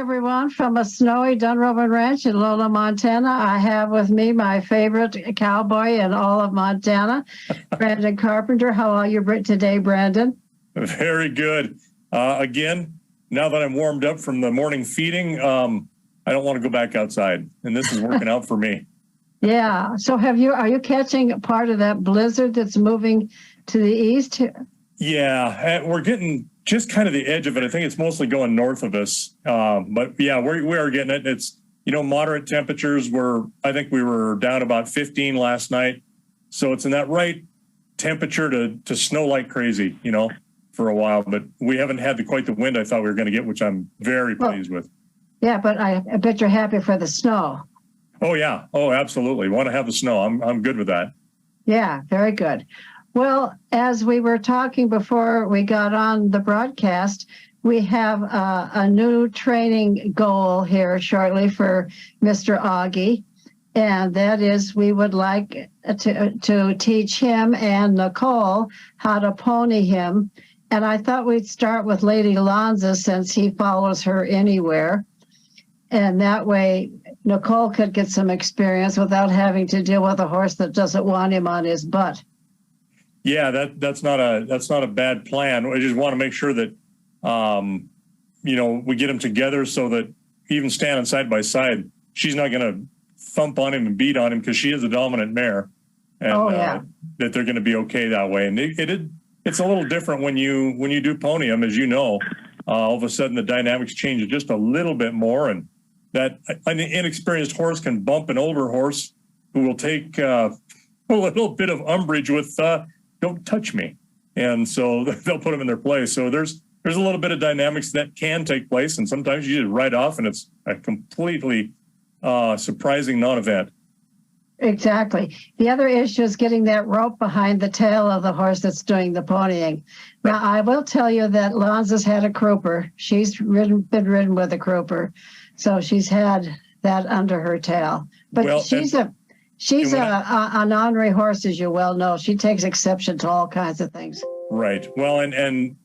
everyone. From a snowy Dunrovin ranch in Lola, Montana, I have with me my favorite cowboy in all of Montana, Brandon Carpenter. How are you today, Brandon? Very good. Again, now that I'm warmed up from the morning feeding, I don't want to go back outside, and this is working out for me. Yeah. So are you catching part of that blizzard that's moving to the east? Yeah, we're getting just kind of the edge of it. I think it's mostly going north of us. But yeah, we are getting it. It's, moderate temperatures. I think we were down about 15 last night. So it's in that right temperature to snow like crazy, for a while. But we haven't had quite the wind I thought we were going to get, which I'm very pleased with. Yeah, but I bet you're happy for the snow. Oh, yeah. Oh, absolutely. Want to have the snow. I'm good with that. Yeah, very good. Well, as we were talking before we got on the broadcast, we have a new training goal here shortly for Mr. Oggy, and that is we would like to teach him and Nicole how to pony him. And I thought we'd start with Lady Lonza since he follows her anywhere. And that way Nicole could get some experience without having to deal with a horse that doesn't want him on his butt. Yeah, that's not a bad plan. I just want to make sure that we get them together so that even standing side by side, she's not going to thump on him and beat on him because she is a dominant mare, and that they're going to be okay that way. And it's a little different when you do pony them, as you know. All of a sudden the dynamics change just a little bit more, and that an inexperienced horse can bump an older horse who will take a little bit of umbrage with don't touch me. And so they'll put them in their place. So there's a little bit of dynamics that can take place. And sometimes you just ride off and it's a completely surprising non-event. Exactly. The other issue is getting that rope behind the tail of the horse that's doing the ponying. Now, I will tell you that Lonza's had a crouper. She's been ridden with a crouper. So she's had that under her tail. But She's an ornery horse, as you well know. She takes exception to all kinds of things. Right. Well, and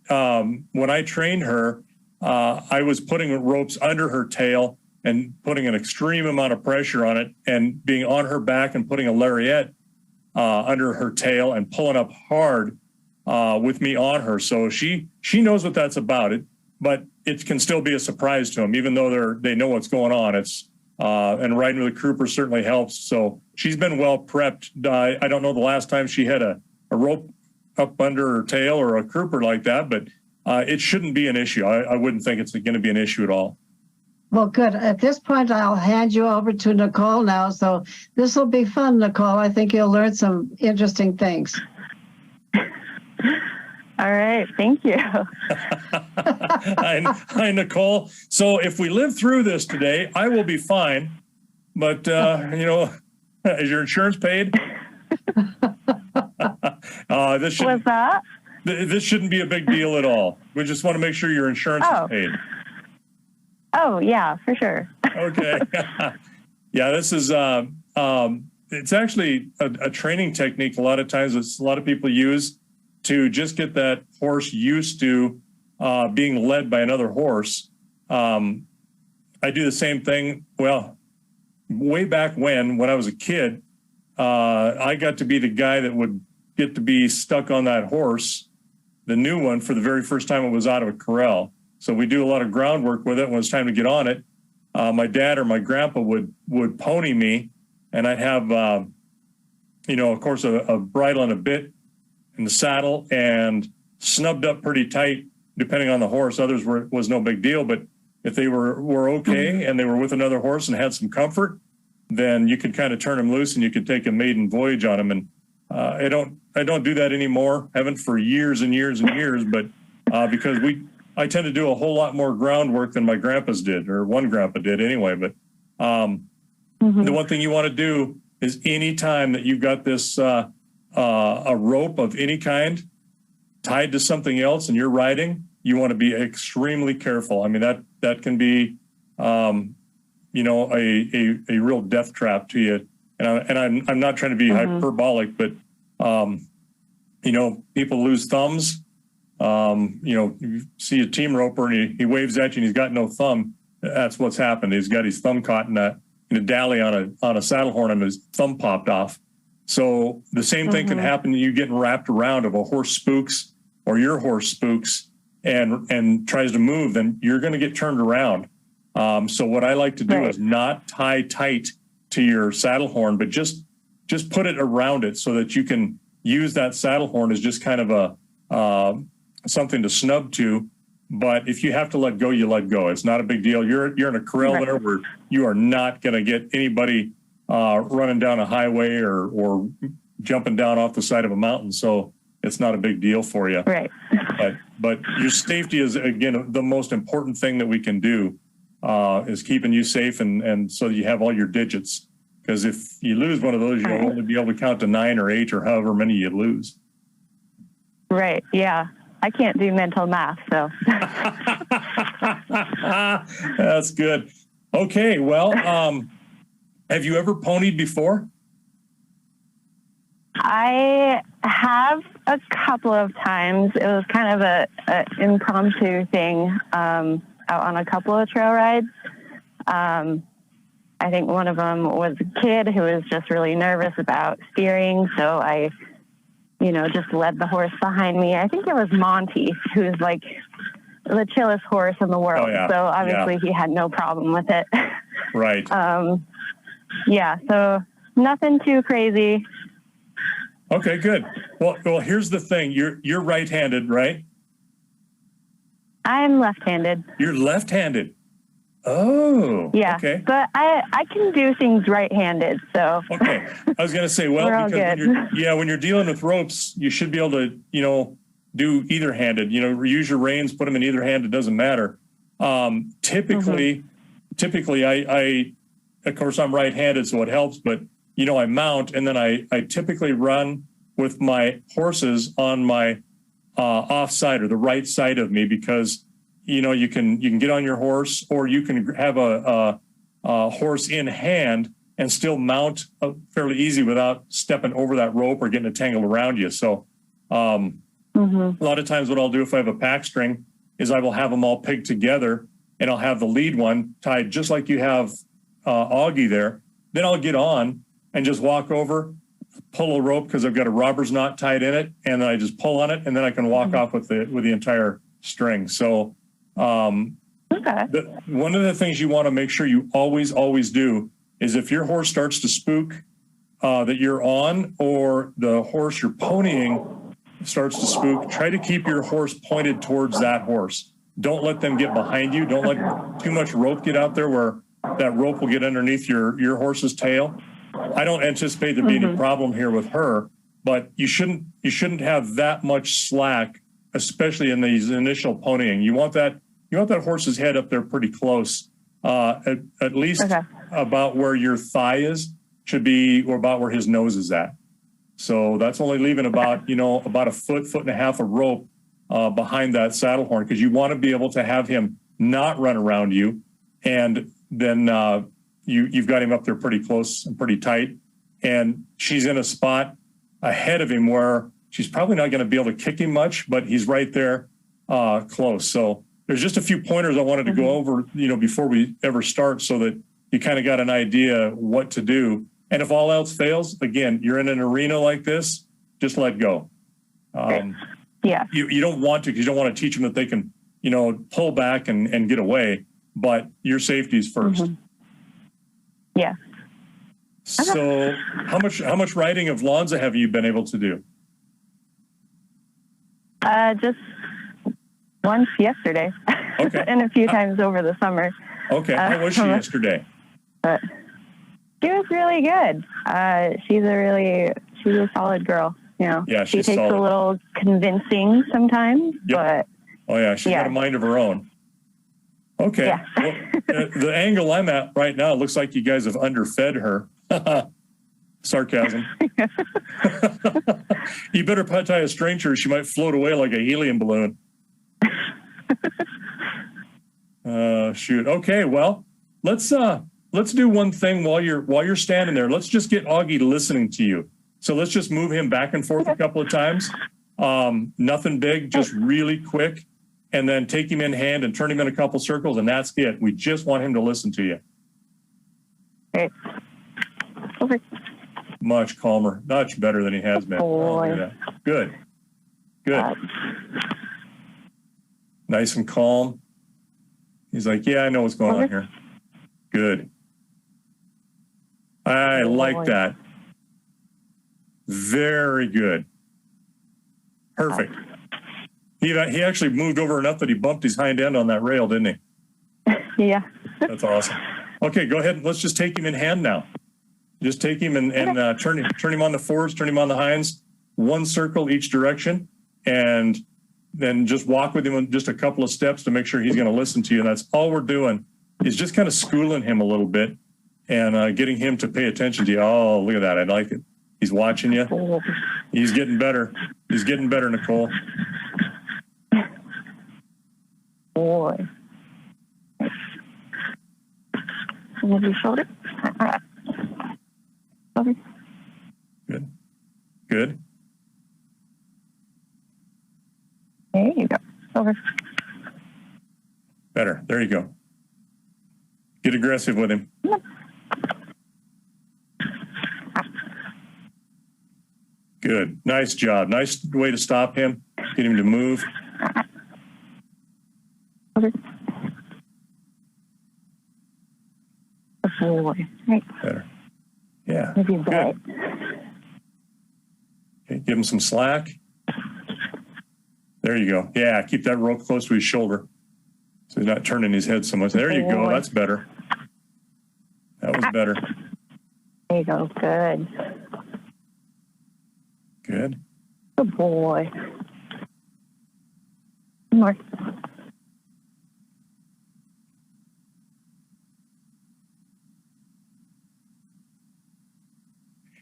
when I trained her, I was putting ropes under her tail and putting an extreme amount of pressure on it and being on her back and putting a lariat under her tail and pulling up hard with me on her. So she knows what that's about, but it can still be a surprise to them, even though they know what's going on. And riding with a crouper certainly helps. So she's been well prepped. I don't know the last time she had a rope up under her tail or a crouper like that, but it shouldn't be an issue. I wouldn't think it's going to be an issue at all. Well, good. At this point, I'll hand you over to Nicole now. So this will be fun, Nicole. I think you'll learn some interesting things. All right. Thank you. Hi, Nicole. So if we live through this today, I will be fine. But, is your insurance paid? This shouldn't be a big deal at all. We just want to make sure your insurance is paid. Oh, yeah, for sure. Okay. Yeah, this is, it's actually a training technique. A lot of times a lot of people use to just get that horse used to being led by another horse. I do the same thing. Well, way back when I was a kid, I got to be the guy that would get to be stuck on that horse, the new one, for the very first time it was out of a corral. So we do a lot of groundwork with it when it's time to get on it. My dad or my grandpa would pony me, and I'd have, of course, a bridle and a bit in the saddle and snubbed up pretty tight, depending on the horse. Others was no big deal, but if they were okay and they were with another horse and had some comfort, then you could kind of turn them loose and you could take a maiden voyage on them. And I don't do that anymore. Haven't for years and years and years, but because I tend to do a whole lot more groundwork than my grandpas did, or one grandpa did anyway. But the one thing you want to do is any time that you've got this a rope of any kind tied to something else and you're riding, you want to be extremely careful. I mean, that can be, a real death trap to you. And I'm not trying to be hyperbolic, but, people lose thumbs. You see a team roper and he waves at you and he's got no thumb. that's what's happened. He's got his thumb caught in a dally on a saddle horn, and his thumb popped off. So the same thing can happen to you getting wrapped around. If a horse spooks or your horse spooks and tries to move, then you're going to get turned around. So what I like to do is not tie tight to your saddle horn, but just put it around it so that you can use that saddle horn as just kind of a something to snub to. But if you have to let go, you let go. It's not a big deal. You're in a corral there where you are not going to get anybody running down a highway or jumping down off the side of a mountain. So it's not a big deal for you. Right. But your safety is, again, the most important thing that we can do is keeping you safe and so you have all your digits. Because if you lose one of those, you'll only be able to count to 9 or 8 or however many you lose. Right. Yeah. I can't do mental math, so. That's good. Okay. Well, have you ever ponied before? I have a couple of times. It was kind of a impromptu thing out on a couple of trail rides. I think one of them was a kid who was just really nervous about steering, so I, just led the horse behind me. I think it was Monty, who's like the chillest horse in the world. Oh, yeah. So obviously he had no problem with it. Right. Yeah, so nothing too crazy. Okay, good. Well, here's the thing. You're right-handed, right? I'm left-handed. You're left-handed. Oh, yeah. Okay. But I can do things right-handed, so. Okay. I was going to say, well, because when you're dealing with ropes, you should be able to, do either-handed. Use your reins, put them in either hand. It doesn't matter. Typically, I of course, I'm right-handed, so it helps. But I mount, and then I typically run with my horses on my offside or the right side of me because. You can get on your horse, or you can have a horse in hand and still mount fairly easy without stepping over that rope or getting it tangled around you. So a lot of times what I'll do if I have a pack string is I will have them all pegged together, and I'll have the lead one tied just like you have Oggy there. Then I'll get on and just walk over, pull a rope because I've got a robber's knot tied in it, and then I just pull on it, and then I can walk off with the entire string. So one of the things you want to make sure you always do is if your horse starts to spook that you're on, or the horse you're ponying starts to spook, try to keep your horse pointed towards that horse. Don't let them get behind you. Don't let too much rope get out there where that rope will get underneath your horse's tail. I don't anticipate there being any problem here with her, but you shouldn't have that much slack, especially in these initial ponying. You want that horse's head up there pretty close, at least about where your thigh is should be, or about where his nose is at. So that's only leaving about a foot and a half of rope behind that saddle horn, because you want to be able to have him not run around you, and then you've got him up there pretty close and pretty tight, and she's in a spot ahead of him where she's probably not going to be able to kick him much, but he's right there close. So there's just a few pointers I wanted to go over, before we ever start, so that you kind of got an idea what to do. And if all else fails, again, you're in an arena like this, just let go. You don't want to, because you don't want to teach them that they can, pull back and get away, but your safety is first. Yeah. So how much riding of Lonza have you been able to do? Just once yesterday. Okay. And a few times over the summer. Okay. How was she yesterday? She was really good. She's a solid girl. Yeah, she takes solid. A little convincing sometimes, but she's got a mind of her own. Okay. Yeah. Well, the angle I'm at right now, it looks like you guys have underfed her. Sarcasm. You better tie a string to her. She might float away like a helium balloon. Shoot. Okay. Well, let's do one thing while you're standing there. Let's just get Oggy listening to you. So let's just move him back and forth a couple of times. Nothing big, just really quick. and then take him in hand and turn him in a couple circles, and that's it. We just want him to listen to you. Okay. Over. Much calmer, much better than he has been. Oh, look at that. Good. Good. Nice and calm. He's like, yeah, I know what's going on here. Good. I like that. Very good. Perfect. He actually moved over enough that he bumped his hind end on that rail, didn't he? Yeah. That's awesome. Okay, go ahead. Let's just take him in hand now. Just take him and turn him on the forwards, turn him on the hinds, one circle each direction, and then just walk with him just a couple of steps to make sure he's going to listen to you. And that's all we're doing is just kind of schooling him a little bit and getting him to pay attention to you. Oh, look at that. I like it. He's watching you. He's getting better. He's getting better, Nicole. Boy. Move your shoulder. Over. Good. Good. There you go. Over. Better. There you go. Get aggressive with him. Good. Nice job. Nice way to stop him. Get him to move. Over. Boy. Right. Better. Yeah. Maybe good. right. Okay, give him some slack. There you go. Yeah, keep that rope close to his shoulder so he's not turning his head so much. There you go. That's better. That was better. There you go. Good. Good. Good boy. More.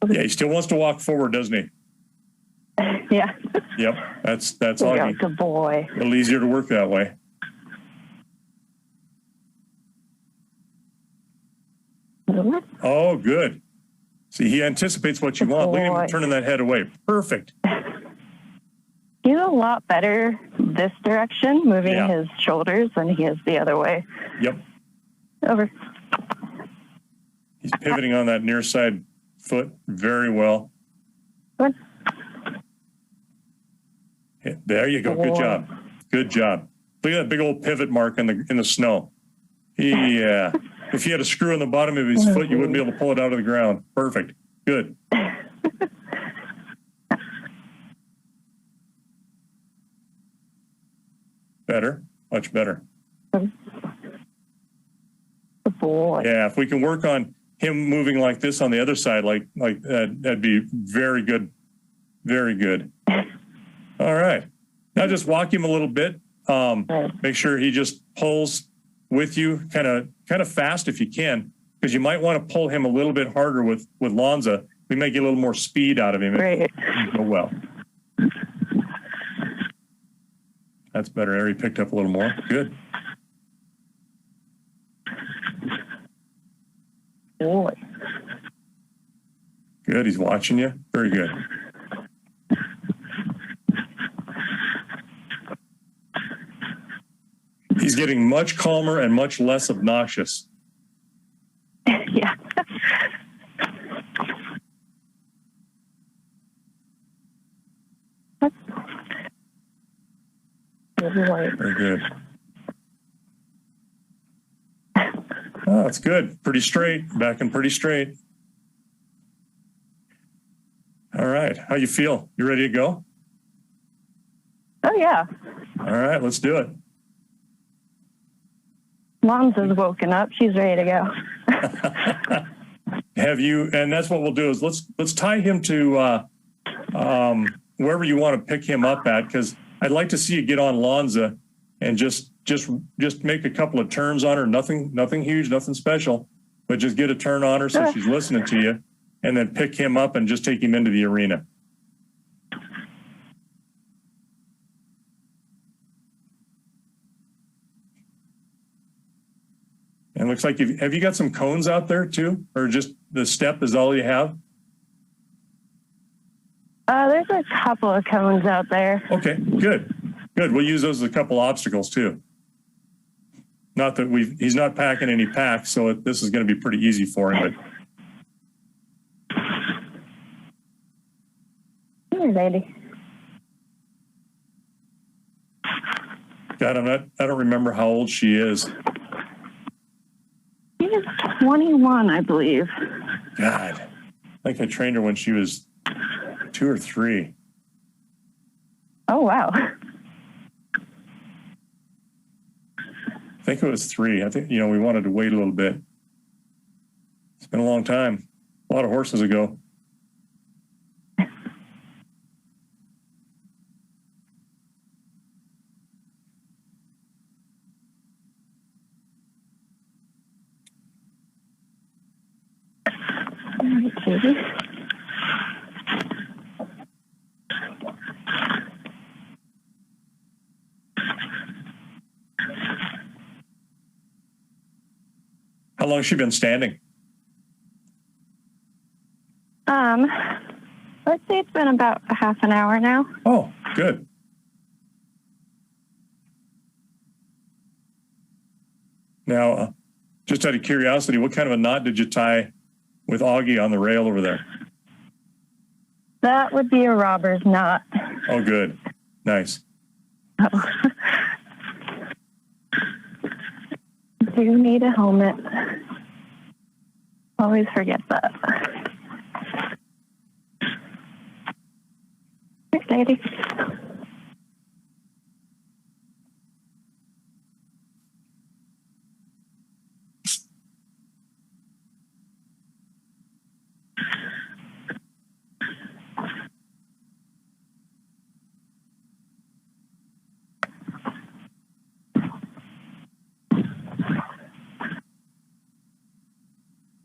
Yeah, he still wants to walk forward, doesn't he? Yeah. Yep, that's Oggy. Good boy. A little easier to work that way. Oh, good. See, he anticipates what you want. Look at him turning that head away. Perfect. He's a lot better this direction, moving his shoulders, than he is the other way. Yep. Over. He's pivoting on that near side foot very well. Good. Yeah, there you go. Good job. Good job. Look at that big old pivot mark in the snow. Yeah. If he had a screw in the bottom of his foot, you wouldn't be able to pull it out of the ground. Perfect. Good. Better. Much better. Good boy. Yeah, if we can work on him moving like this on the other side, like that'd be very good. Very good. All right. Now just walk him a little bit. Make sure he just pulls with you kind of fast if you can, because you might want to pull him a little bit harder with Lonza. We may get a little more speed out of him. Right. Go well. That's better. Harry picked up a little more. Good. Boy. Good. He's watching you. Very good. He's getting much calmer and much less obnoxious. Yeah. Very good. Oh, that's good. Pretty straight. Back and pretty straight. All right. How you feel? You ready to go? Oh, yeah. All right. Let's do it. Mom's has woken up. She's ready to go. Have you? And that's what we'll do is let's tie him to wherever you want to pick him up at, because I'd like to see you get on Lonza and just make a couple of turns on her. Nothing huge, nothing special, but just get a turn on her so she's listening to you, and then pick him up and just take him into the arena. And it looks like have you got some cones out there too, or just the step is all you have? There's a couple of cones out there. Okay, good. Good. We'll use those as a couple obstacles too. Not that he's not packing any packs, so this is going to be pretty easy for him. But Here, lady. God, I don't remember how old she is. She is 21, I believe. God, I think I trained her when she was 2 or 3. Oh, wow. I think it was 3. I think, we wanted to wait a little bit. It's been a long time. A lot of horses ago. How long has she been standing? Let's say it's been about a half an hour now. Oh, good. Now, just out of curiosity, what kind of a knot did you tie with Oggy on the rail over there? That would be a robber's knot. Oh, good. Nice. Oh. Do need a helmet. Always forget that. Thanks, lady.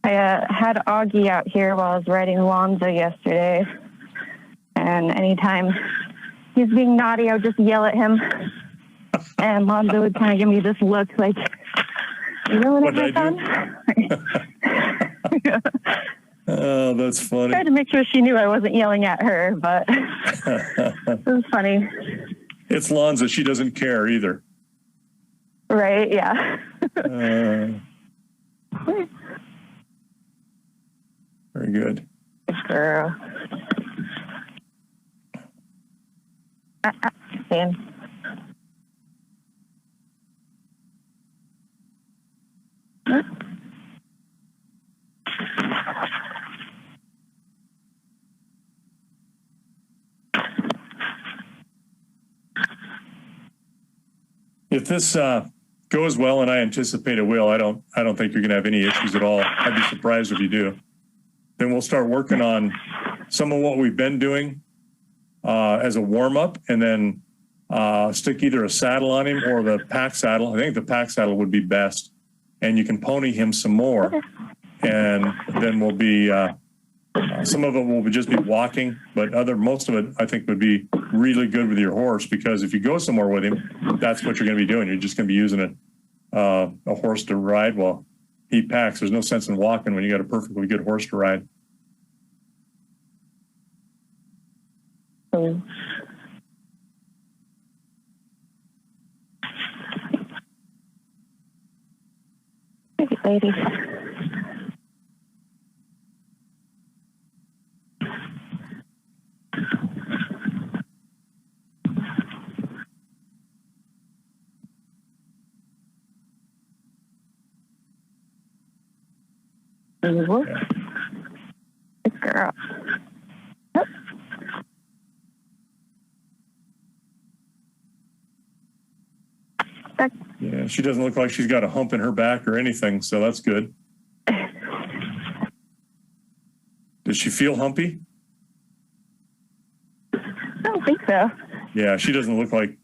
I had Oggy out here while I was riding Alonzo yesterday, and anytime he's being naughty, I would just yell at him, and Alonzo would kind of give me this look like, "You yelling at my son?" Oh, that's funny. I tried to make sure she knew I wasn't yelling at her, but it was funny. It's Lonza. She doesn't care either. Right, yeah. Very good. Good girl. Stand. If this goes well, and I anticipate it will, I don't think you're going to have any issues at all. I'd be surprised if you do. Then we'll start working on some of what we've been doing as a warm-up, and then stick either a saddle on him or the pack saddle. I think the pack saddle would be best, and you can pony him some more. And then we'll be some of it will just be walking, but most of it I think would be really good with your horse, because if you go somewhere with him, that's what you're going to be doing. You're just going to be using a horse to ride while he packs. There's no sense in walking when you got a perfectly good horse to ride. Thank you, lady. Good girl. Yep. Yeah, she doesn't look like she's got a hump in her back or anything, so that's good. Does she feel humpy? I don't think so. Yeah, she doesn't look like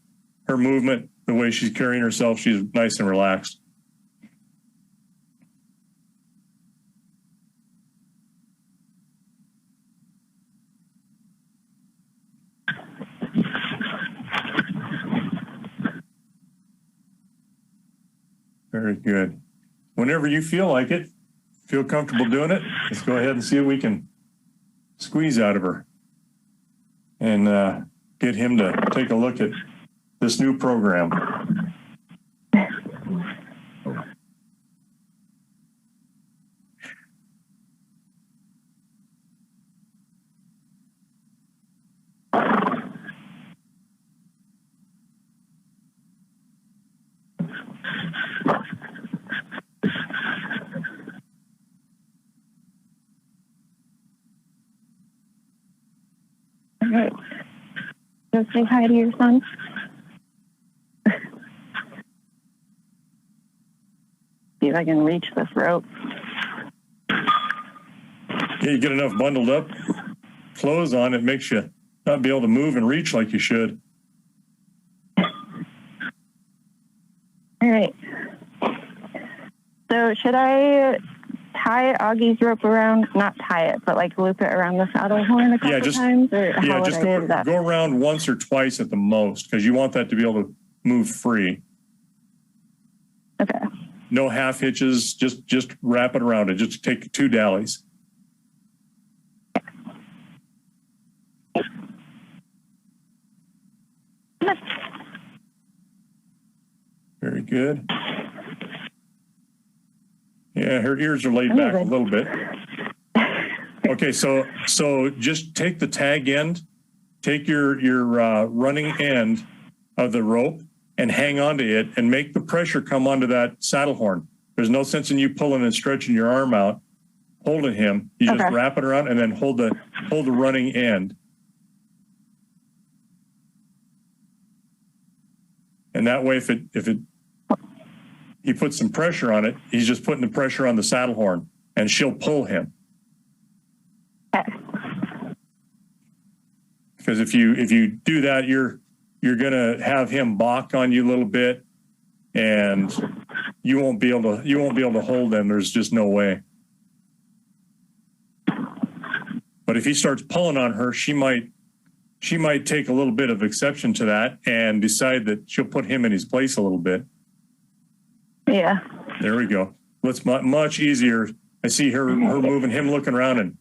her movement, the way she's carrying herself, she's nice and relaxed. Very good. Whenever you feel like it, feel comfortable doing it, let's go ahead and see what we can squeeze out of her and get him to take a look at this new program. All right. Go say hi to your son. See if I can reach this rope. Yeah, you get enough bundled up clothes on, it makes you not be able to move and reach like you should. All right. So should I tie Oggy's rope around, not tie it, but like loop it around the saddle horn a couple times? Or how just would I do that? go around once or twice at the most, because you want that to be able to move free. Okay. No half hitches, just wrap it around it. Just take 2 dallies. Very good. Yeah, her ears are laid back a little bit. Okay, so just take the tag end, take your running end of the rope and hang on to it and make the pressure come onto that saddle horn. There's no sense in you pulling and stretching your arm out, holding him. You just wrap it around and then hold the running end. And that way, if he puts some pressure on it, he's just putting the pressure on the saddle horn, and she'll pull him. Because if you do that, you're gonna have him balk on you a little bit, and you won't be able to hold them. There's just no way. But if he starts pulling on her, she might take a little bit of exception to that and decide that she'll put him in his place a little bit. Yeah. There we go. It's much easier. I see her moving, him looking around,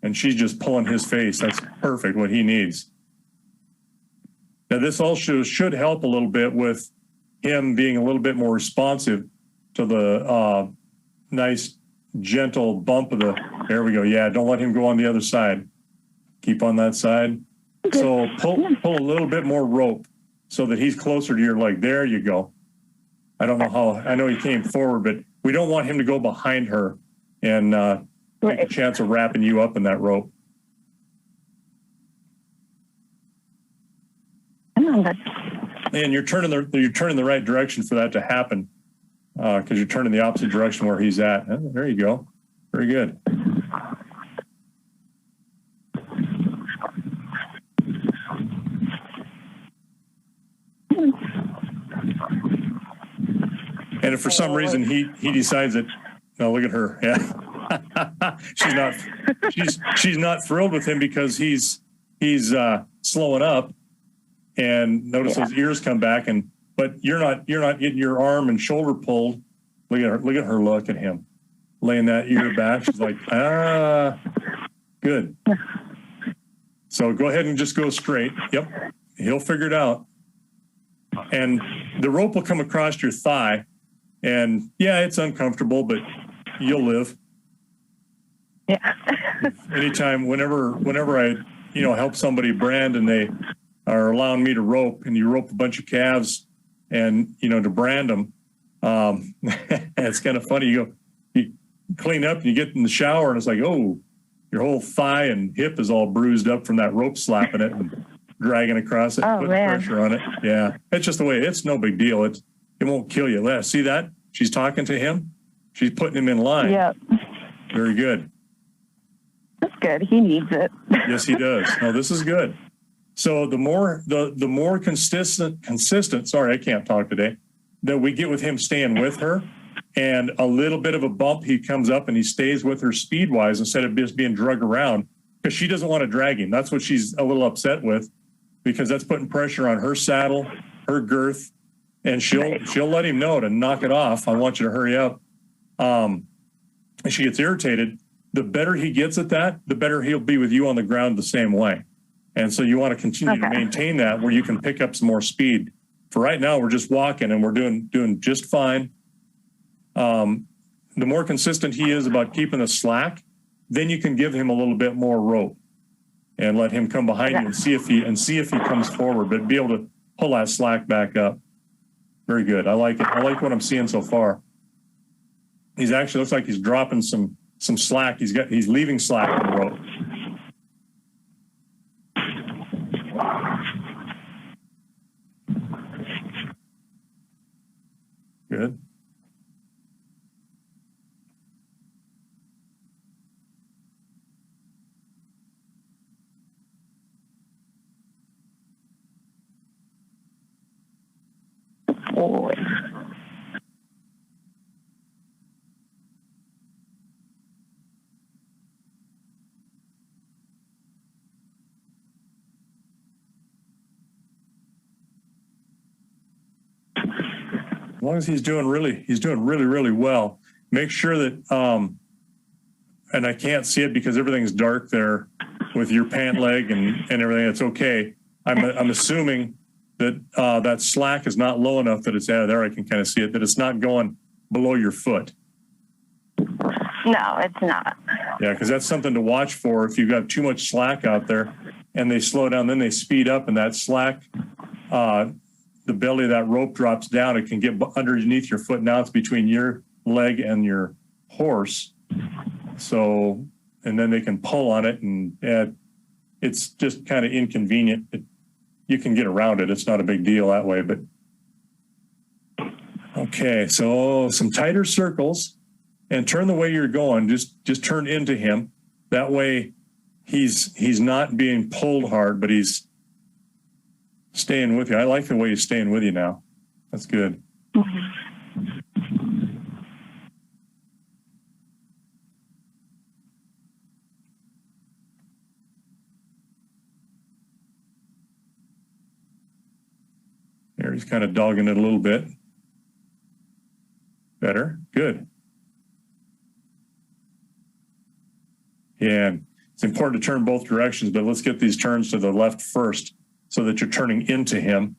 and she's just pulling his face. That's perfect, what he needs. Now, this also should help a little bit with him being a little bit more responsive to the nice, gentle bump of the, there we go. Yeah, don't let him go on the other side. Keep on that side. So pull a little bit more rope so that he's closer to your leg. There you go. I don't know how, I know he came forward, but we don't want him to go behind her and take a chance of wrapping you up in that rope. And you're turning the right direction for that to happen, because you're turning the opposite direction where he's at. There you go. Very good. And if for some reason he decides that, no, look at her. Yeah. she's not thrilled with him because he's slowing up, and notice those ears come back, but you're not getting your arm and shoulder pulled. Look at her look at him, laying that ear back. She's like, good. So go ahead and just go straight. Yep. He'll figure it out. And the rope will come across your thigh. And yeah, it's uncomfortable, but you'll live. Yeah. Anytime, whenever I, help somebody brand and they are allowing me to rope, and you rope a bunch of calves and, to brand them, it's kind of funny. You clean up and you get in the shower and it's like, oh, your whole thigh and hip is all bruised up from that rope slapping it and dragging across it, putting pressure on it. Yeah. It's just the way, it's no big deal. It won't kill you. See that? She's talking to him. She's putting him in line. Yep. Very good. That's good. He needs it. Yes, he does. No, this is good. So the more consistent, sorry, I can't talk today, that we get with him staying with her, and a little bit of a bump, he comes up and he stays with her speed-wise instead of just being dragged around, because she doesn't want to drag him. That's what she's a little upset with, because that's putting pressure on her saddle, her girth, and she'll let him know to knock it off. I want you to hurry up. And she gets irritated. The better he gets at that, the better he'll be with you on the ground the same way. And so you want to continue to maintain that, where you can pick up some more speed for right now, we're just walking and we're doing just fine. The more consistent he is about keeping the slack, then you can give him a little bit more rope and let him come behind you and see if he comes forward, but be able to pull that slack back up. Very good. I like it. I like what I'm seeing so far. He's actually looks like he's dropping some slack. He's leaving slack in the rope. Good. Oh. As long as he's doing really well. Make sure that and I can't see it because everything's dark there with your pant leg and everything. It's okay. I'm assuming that that slack is not low enough that it's out of there. I can kind of see it, that it's not going below your foot. No, it's not. Yeah, because that's something to watch for. If you've got too much slack out there and they slow down, then they speed up, and that slack, the belly of that rope drops down. It can get underneath your foot. Now it's between your leg and your horse. So, and then they can pull on it, and it's just kind of inconvenient. You can get around it. It's not a big deal that way, but okay. So some tighter circles, and turn the way you're going. Just turn into him. That way he's not being pulled hard, but he's staying with you. I like the way he's staying with you now. That's good. There, he's kind of dogging it a little bit. Better. Good. Yeah, it's important to turn both directions, but let's get these turns to the left first so that you're turning into him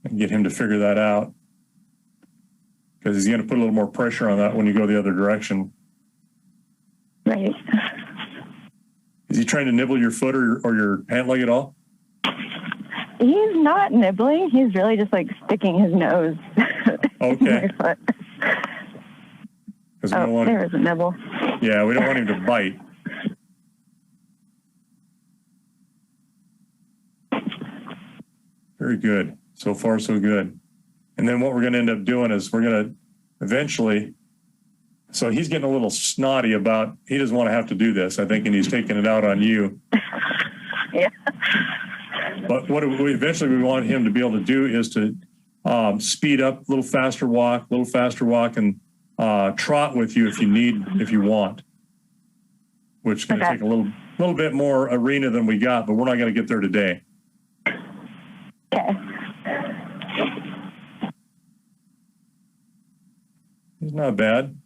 and get him to figure that out, because he's going to put a little more pressure on that when you go the other direction. Right. Is he trying to nibble your foot or your pant leg at all? He's not nibbling. He's really just like sticking his nose Okay. in my foot. There was a nibble. Yeah, we don't want him to bite. Very good. So far, so good. And then what we're going to end up doing is we're going to eventually, so he's getting a little snotty about, he doesn't want to have to do this, I think, and he's taking it out on you. Yeah. But what we eventually want him to be able to do is to speed up, a little faster walk, and trot with you if you want, which is going to take a little bit more arena than we got, but we're not going to get there today. Okay. He's not bad.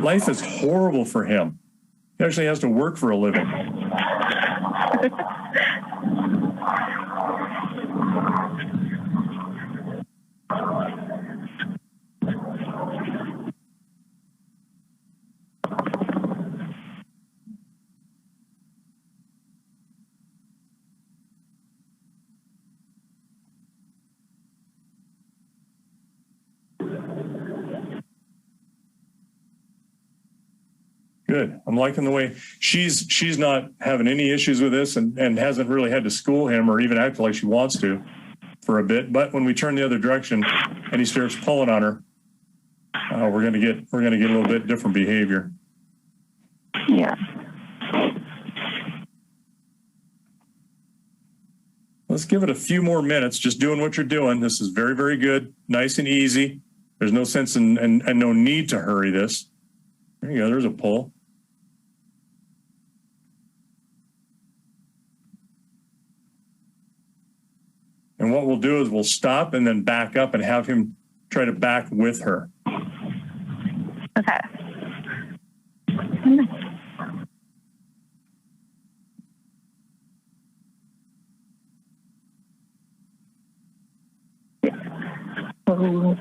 Life is horrible for him. He actually has to work for a living. Good. I'm liking the way she's not having any issues with this and hasn't really had to school him or even act like she wants to for a bit. But when we turn the other direction and he starts pulling on her, we're gonna get a little bit different behavior. Yeah. Let's give it a few more minutes, just doing what you're doing. This is very, very good. Nice and easy. There's no sense and no need to hurry this. There you go. There's a pull. And what we'll do is we'll stop and then back up and have him try to back with her. Okay. Whoa.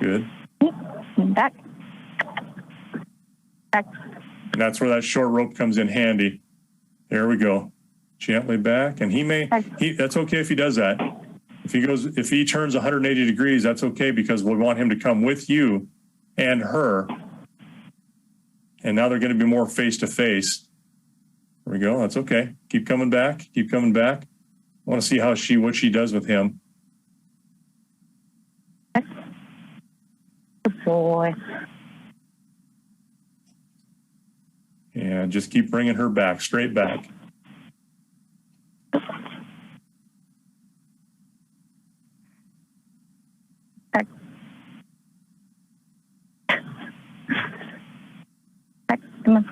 Good. Back. Back. And that's where that short rope comes in handy. There we go. Gently back. And that's okay if he does that. If he turns 180 degrees, that's okay, because we want him to come with you and her. And now they're going to be more face to face. There we go. That's okay. Keep coming back. Keep coming back. I want to see what she does with him. Good boy. And just keep bringing her back, straight back. Back. Back. Come on.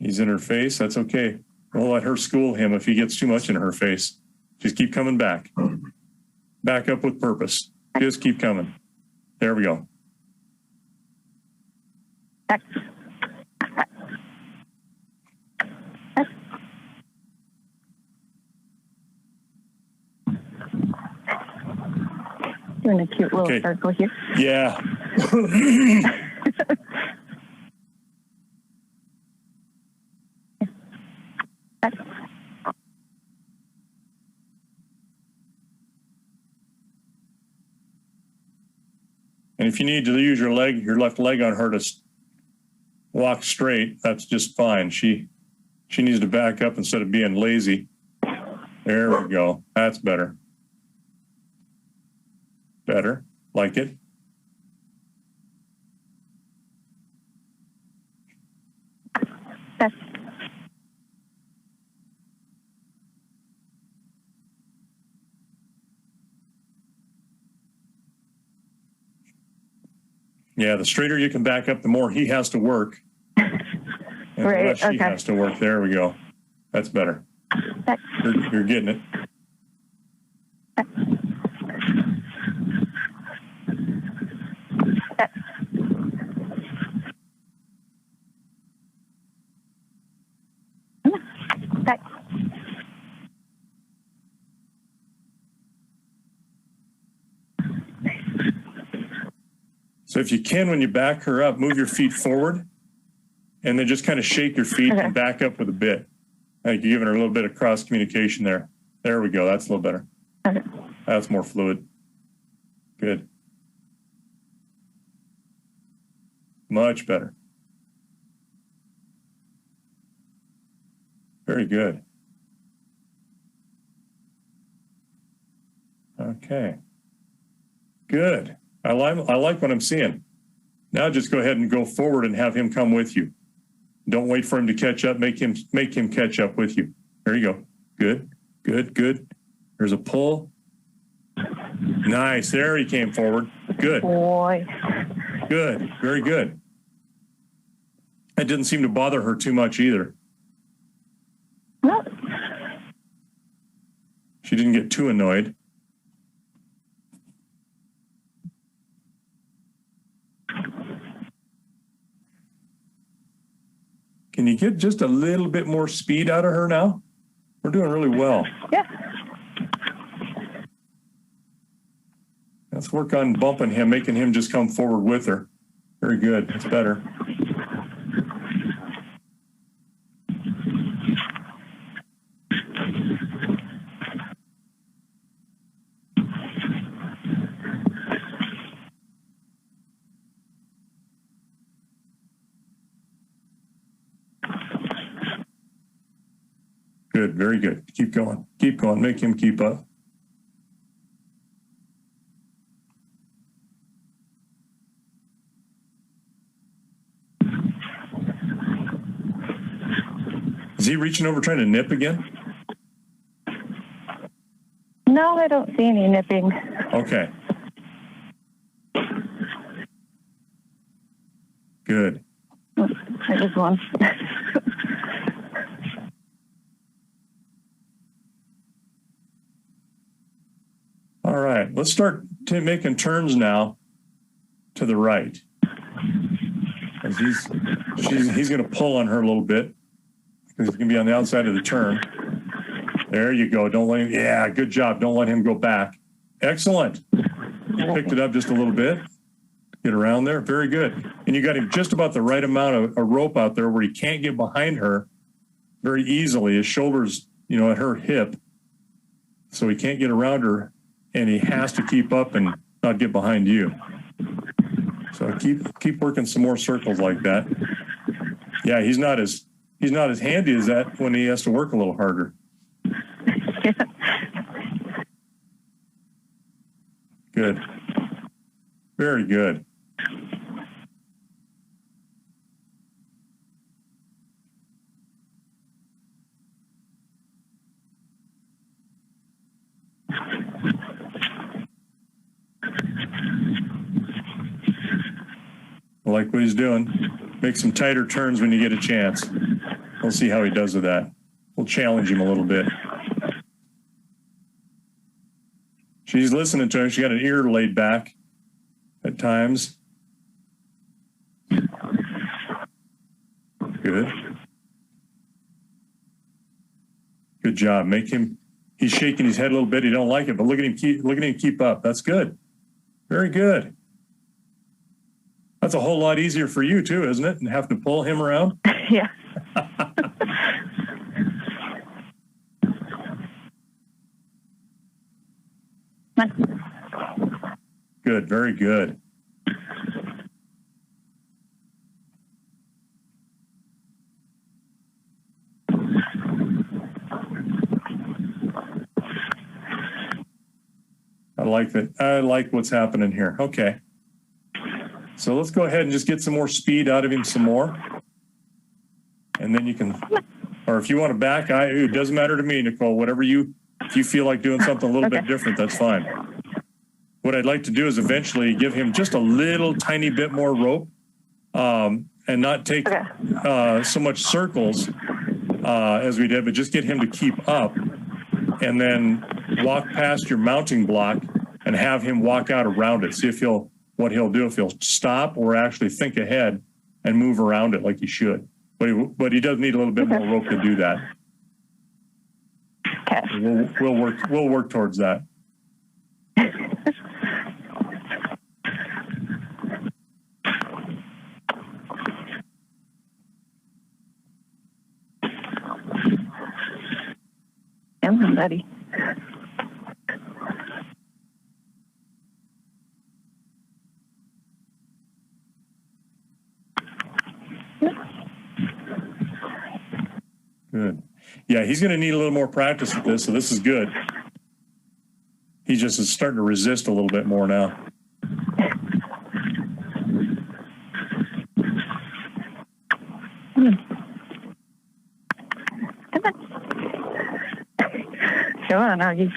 He's in her face. That's okay. We'll let her school him if he gets too much in her face. Just keep coming back. Back up with purpose. Just keep coming. There we go. Back. Back. Back. Doing a cute little circle here. Yeah. Back. And if you need to use your left leg on her to walk straight, that's just fine. She needs to back up instead of being lazy. There we go. That's better. Better. Like it. Back. Yeah, the straighter you can back up, the more he has to work. And the Right, less she has to work. There we go. That's better. Back. You're getting it. Back. Back. Back. So if you can, when you back her up, move your feet forward and then just kind of shake your feet and back up with a bit. I think you're giving her a little bit of cross communication there. There we go. That's a little better. Okay. That's more fluid. Good. Much better. Very good. Okay. Good. I like what I'm seeing. Now just go ahead and go forward and have him come with you. Don't wait for him to catch up. Make him catch up with you. There you go. Good, good, good. There's a pull. Nice. There he came forward. Good. Boy. Good. Very good. That didn't seem to bother her too much either. No. She didn't get too annoyed. Can you get just a little bit more speed out of her now? We're doing really well. Yeah. Let's work on bumping him, making him just come forward with her. Very good. That's better. Good, very good. Keep going. Keep going. Make him keep up. Is he reaching over trying to nip again? No, I don't see any nipping. Okay. Good. I just one. All right, let's start making turns now to the right. He's going to pull on her a little bit because he's going to be on the outside of the turn. There you go. Don't let him. Yeah, good job. Don't let him go back. Excellent. You picked it up just a little bit. Get around there. Very good. And you got him just about the right amount of a rope out there where he can't get behind her very easily. His shoulders, at her hip. So he can't get around her, and he has to keep up and not get behind you. So keep working some more circles like that. Yeah, he's not as handy as that when he has to work a little harder. Good. Very good. I like what he's doing. Make some tighter turns when you get a chance. We'll see how he does with that. We'll challenge him a little bit. She's listening to him. She got an ear laid back at times. Good. Good job. He's shaking his head a little bit. He don't like it, but look at him keep up. That's good. Very good. That's a whole lot easier for you too, isn't it? And have to pull him around. Yeah. Good. Very good. I like that. I like what's happening here. Okay. So let's go ahead and just get some more speed out of him some more. And then you can, or if you want to back, it doesn't matter to me, Nicole, if you feel like doing something a little bit different, that's fine. What I'd like to do is eventually give him just a little tiny bit more rope and not take so much circles as we did, but just get him to keep up and then walk past your mounting block and have him walk out around it. See what he'll do, if he'll stop or actually think ahead and move around it like he should. But he does need a little bit more rope to do that. Okay. We'll work towards that. I'm ready. Good. Yeah, he's going to need a little more practice with this, so this is good. He just is starting to resist a little bit more now. Come on, Oggy.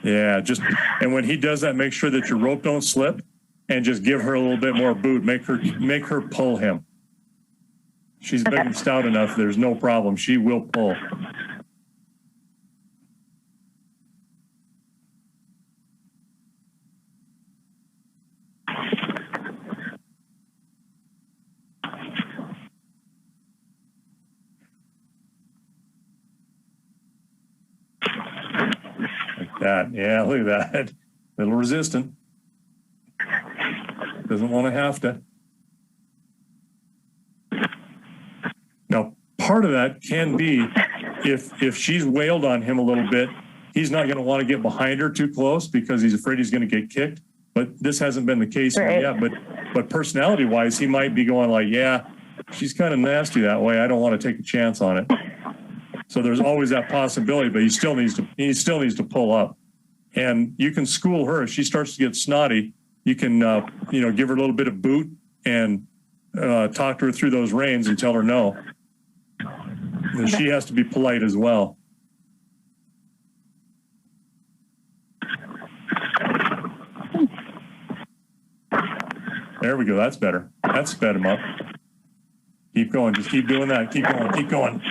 Yeah, and when he does that, make sure that your rope don't slip, and just give her a little bit more boot. Make her pull him. She's big and stout enough. There's no problem. She will pull. Like that. Yeah, look at that. A little resistant. Doesn't want to have to. Now, part of that can be if she's wailed on him a little bit, he's not going to want to get behind her too close because he's afraid he's going to get kicked. But this hasn't been the case here yet. But personality-wise, he might be going like, yeah, she's kind of nasty that way. I don't want to take a chance on it. So there's always that possibility, but he still needs to pull up. And you can school her if she starts to get snotty. You can give her a little bit of boot and talk to her through those reins and tell her no. And she has to be polite as well. There we go. That's better. That sped him up. Keep going. Just keep doing that. Keep going. Keep going.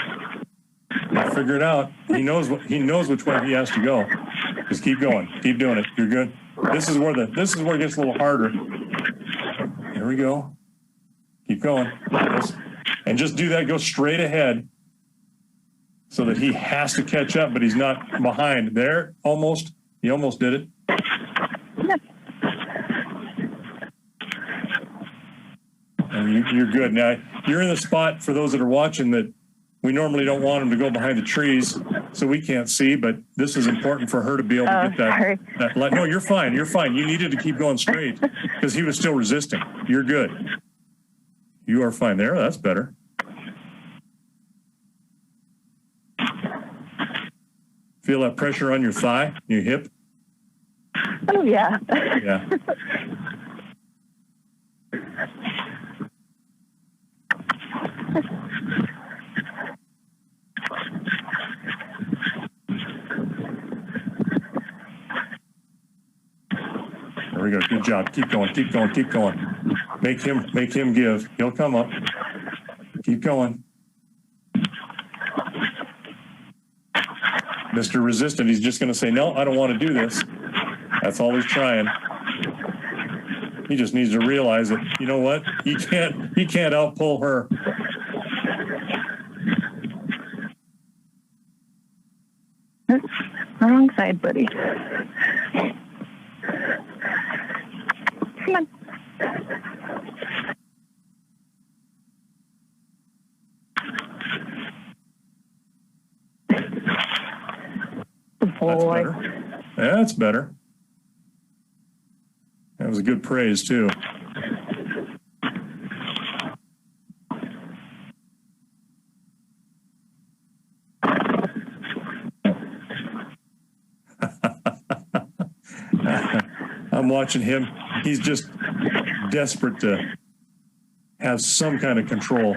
He'll figure it out. He knows which way he has to go. Just keep going. Keep doing it. You're good. This is where it gets a little harder. Here we go. Keep going. And just do that. Go straight ahead. so that he has to catch up, but he's not behind. There, almost. He almost did it. And you're good. Now, you're in the spot, for those that are watching, that we normally don't want him to go behind the trees, so we can't see, but this is important for her to be able to get that light. No, you're fine. You're fine. You needed to keep going straight because he was still resisting. You're good. You are fine there. That's better. Feel that pressure on your thigh, your hip? Oh, yeah. Yeah. There we go. Good job. Keep going. Keep going. Keep going. Make him give. He'll come up. Keep going. Mr. Resistant, he's just going to say, no, I don't want to do this. That's all he's trying. He just needs to realize that, you know what? He can't outpull her. Wrong side, buddy. Come on. That's better. That's better. That was a good praise, too. I'm watching him. He's just desperate to have some kind of control.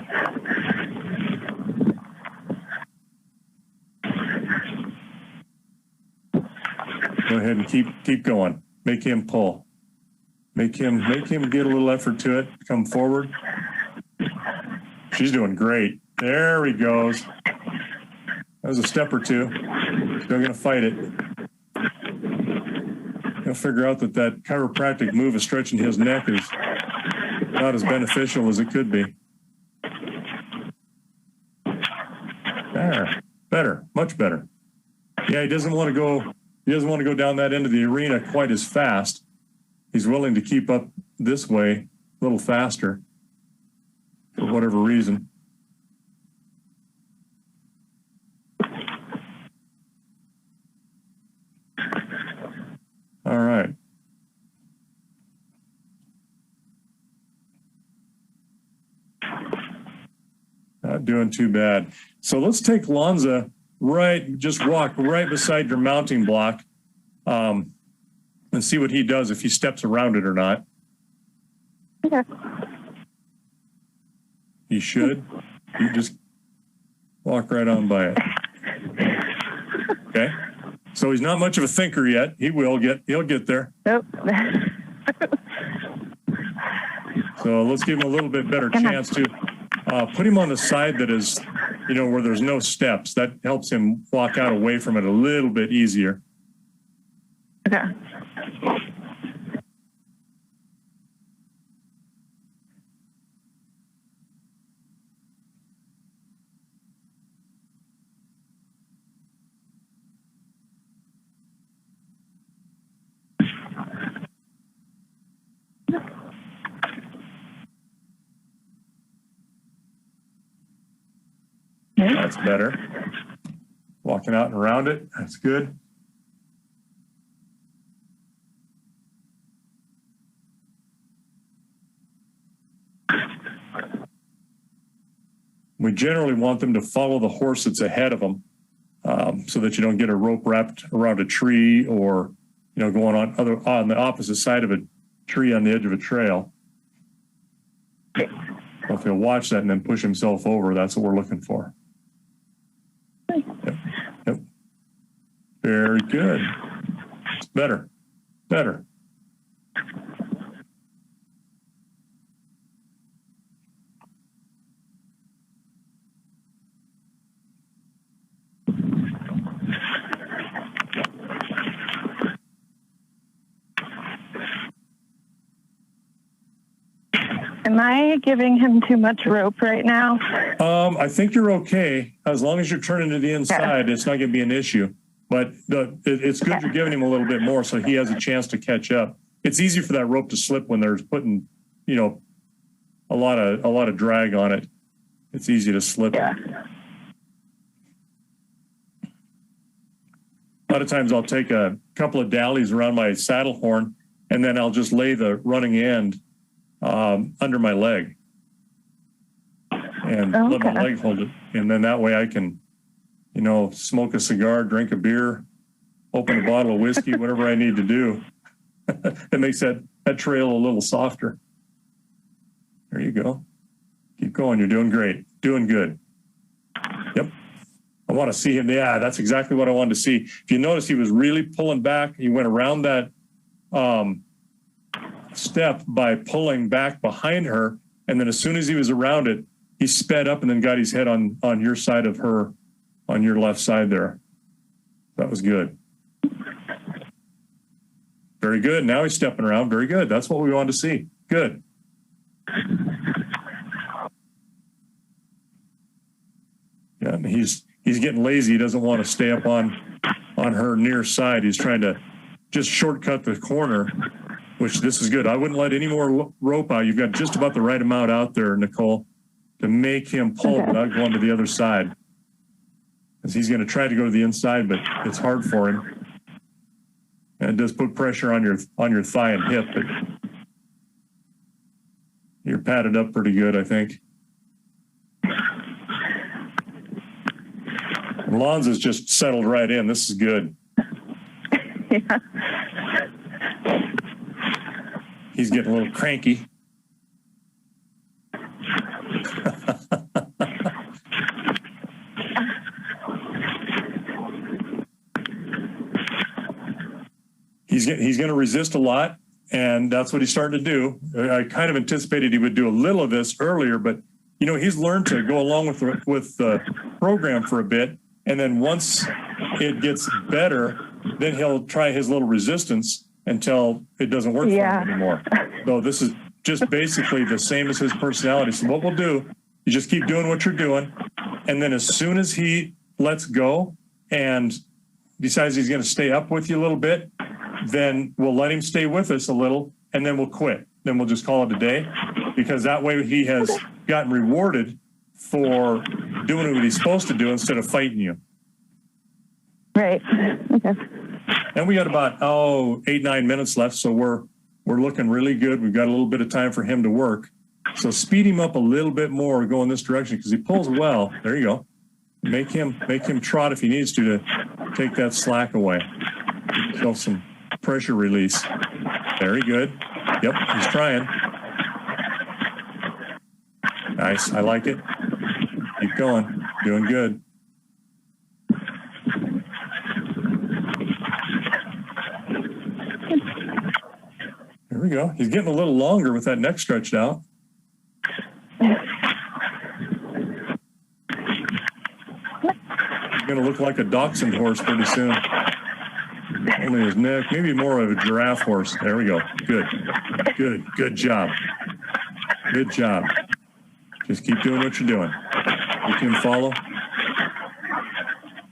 Go ahead and keep going. Make him pull. Make him get a little effort to it. Come forward. She's doing great. There he goes. That was a step or two. Still gonna fight it. He'll figure out that chiropractic move of stretching his neck is not as beneficial as it could be. There. Better. Much better. Yeah, he doesn't want to go down that end of the arena quite as fast. He's willing to keep up this way a little faster for whatever reason. All right. Not doing too bad. So let's take Lonza just walk right beside your mounting block and see what he does, if he steps around it or not. Okay. He should. You just walk right on by it. Okay. So he's not much of a thinker yet. He'll get there. Nope. So let's give him a little bit better chance to put him on the side that is, where there's no steps. That helps him walk out away from it a little bit easier. Okay. That's better. Walking out and around it. That's good. We generally want them to follow the horse that's ahead of them, so that you don't get a rope wrapped around a tree or, going on the opposite side of a tree on the edge of a trail. So if he'll watch that and then push himself over, that's what we're looking for. Yep. Very good. It's better. And Am I giving him too much rope right now? I think you're okay. As long as you're turning to the inside, it's not going to be an issue. But it's good you're giving him a little bit more so he has a chance to catch up. It's easy for that rope to slip when there's putting, a lot of drag on it. It's easy to slip. Yeah. A lot of times I'll take a couple of dallies around my saddle horn and then I'll just lay the running end under my leg and let my leg hold it. And then that way I can, smoke a cigar, drink a beer, open a bottle of whiskey, whatever I need to do. It makes that trail a little softer. There you go. Keep going. You're doing great. Doing good. Yep. I want to see him. Yeah, that's exactly what I wanted to see. If you notice, he was really pulling back. He went around that step by pulling back behind her. And then as soon as he was around it, he sped up and then got his head on your side of her, on your left side there. That was good. Very good. Now he's stepping around. Very good. That's what we wanted to see. Good. Yeah, and he's getting lazy. He doesn't want to stay up on her near side. He's trying to just shortcut the corner, which this is good. I wouldn't let any more rope out. You've got just about the right amount out there, Nicole, to make him pull without going to the other side. Because he's going to try to go to the inside, but it's hard for him. And it does put pressure on your thigh and hip, but you're padded up pretty good, I think. Lonzo's just settled right in. This is good. Yeah. He's getting a little cranky. He's going to resist a lot, and that's what he's starting to do. I kind of anticipated he would do a little of this earlier, but he's learned to go along with the program for a bit, and then once it gets better, then he'll try his little resistance until it doesn't work for him anymore. So this is just basically the same as his personality. So what we'll do, you just keep doing what you're doing, and then as soon as he lets go and decides he's going to stay up with you a little bit, then we'll let him stay with us a little, and then we'll quit. Then we'll just call it a day, because that way he has gotten rewarded for doing what he's supposed to do instead of fighting you. Right. Okay. And we got about 8-9 minutes left, so we're looking really good. We've got a little bit of time for him to work. So speed him up a little bit more, go in this direction, because he pulls well. There you go. Make him trot if he needs to take that slack away. So some pressure release. Very good. Yep, he's trying. Nice. I like it. Keep going. Doing good. There we go. He's getting a little longer with that neck stretched out. He's going to look like a dachshund horse pretty soon. Only his neck, maybe more of a giraffe horse. There we go. Good. Good. Good job. Good job. Just keep doing what you're doing. You can follow.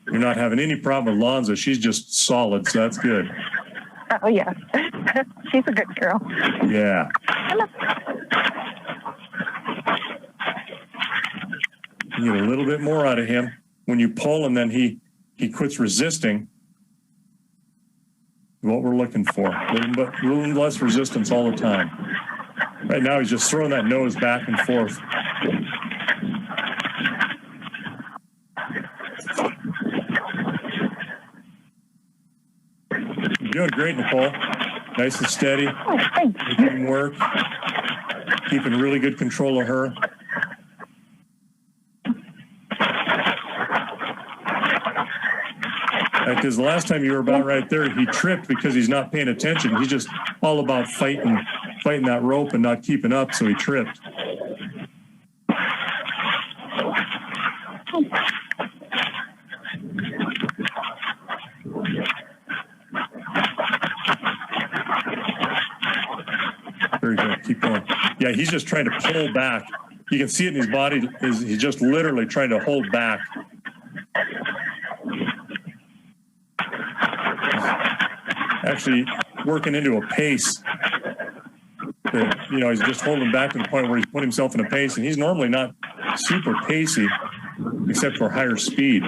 You're not having any problem with Lonzo. She's just solid, so that's good. Oh, yeah. She's a good girl. Yeah. You get a little bit more out of him when you pull, and then he quits resisting. What we're looking for. A little less resistance all the time. Right now, he's just throwing that nose back and forth. You're doing great, Nicole. Nice and steady. Oh, thanks. Making work. Keeping really good control of her. Because the last time you were about right there, he tripped because he's not paying attention. He's just all about fighting that rope and not keeping up, so he tripped. Very good. Keep going. Yeah, he's just trying to pull back. You can see it in his body. He's just literally trying to hold back. Actually working into a pace that, he's just holding back to the point where he's put himself in a pace, and he's normally not super pacey except for higher speed.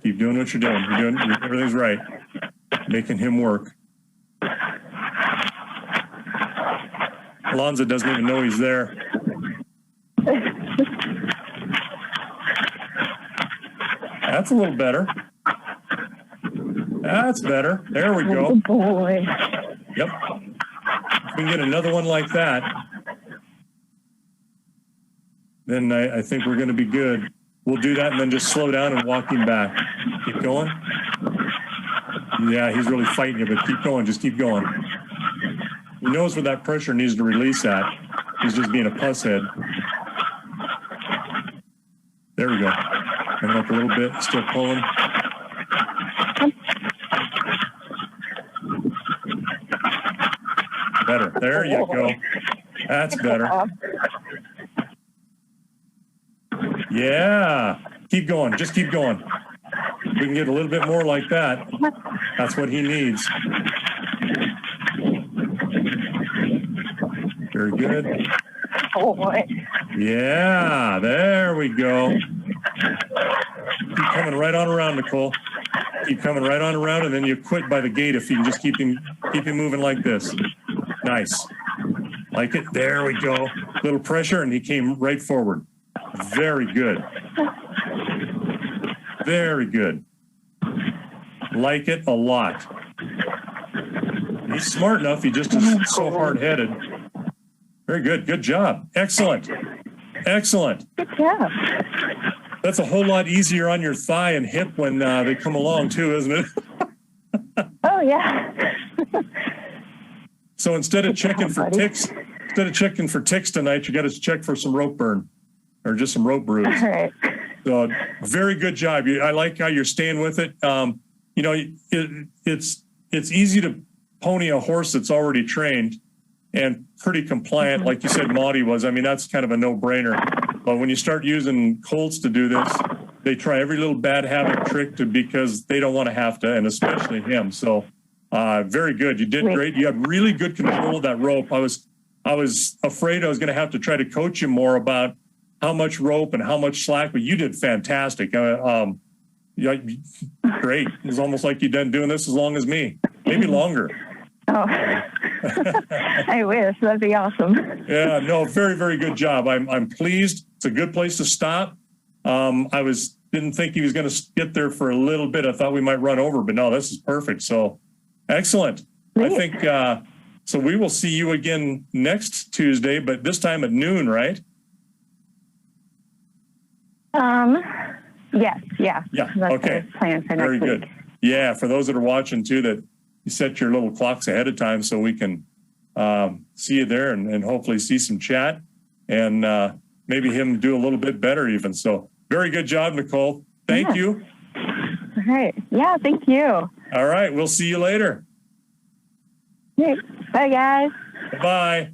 Keep doing what you're doing. Everything's right. Making him work. Alonzo doesn't even know he's there. That's a little better. That's better. There we go. Oh, boy. Yep. If we can get another one like that, then I think we're going to be good. We'll do that and then just slow down and walk him back. Keep going. Yeah, he's really fighting you, but keep going. Just keep going. He knows where that pressure needs to release at. He's just being a puss head. There we go. Coming up a little bit, still pulling. Better. There you go. That's better. Yeah. Keep going. Just keep going. If we can get a little bit more like that, that's what he needs. Very good. Oh, boy. Yeah, there we go. Keep coming right on around, Nicole. Keep coming right on around, and then you quit by the gate if you can just keep him moving like this. Nice. Like it. There we go. Little pressure, and he came right forward. Very good. Very good. Like it a lot. He's smart enough. He just is so hard-headed. Very good. Good job. Excellent. Excellent. Good job. That's a whole lot easier on your thigh and hip when they come along too, isn't it? Oh, yeah. So instead of checking for ticks tonight, you got to check for some rope burn or just some rope bruise. All right. So very good job. I like how you're staying with it. It's easy to pony a horse that's already trained and pretty compliant, like you said, Maudie was. I mean, that's kind of a no-brainer. But when you start using colts to do this, they try every little bad habit trick because they don't want to have to, and especially him. So very good. You did great. You had really good control of that rope. I was afraid I was going to have to try to coach you more about how much rope and how much slack, but you did fantastic. Great. It was almost like you'd been doing this as long as me, maybe longer. Oh, I wish. That'd be awesome. Yeah, no, very, very good job. I'm pleased. It's a good place to stop. Didn't think he was going to get there for a little bit. I thought we might run over, but no, this is perfect. So excellent. Great. I think, so we will see you again next Tuesday, but this time at noon, right? Yes. Yeah. Yeah. That's Okay. the plan for Very next good. week. Yeah. For those that are watching too, that you set your little clocks ahead of time so we can see you there and hopefully see some chat and maybe him do a little bit better even. So very good job, Nicole. Thank you. All right. Yeah. Thank you. All right. We'll see you later. Okay. Bye, guys. Bye.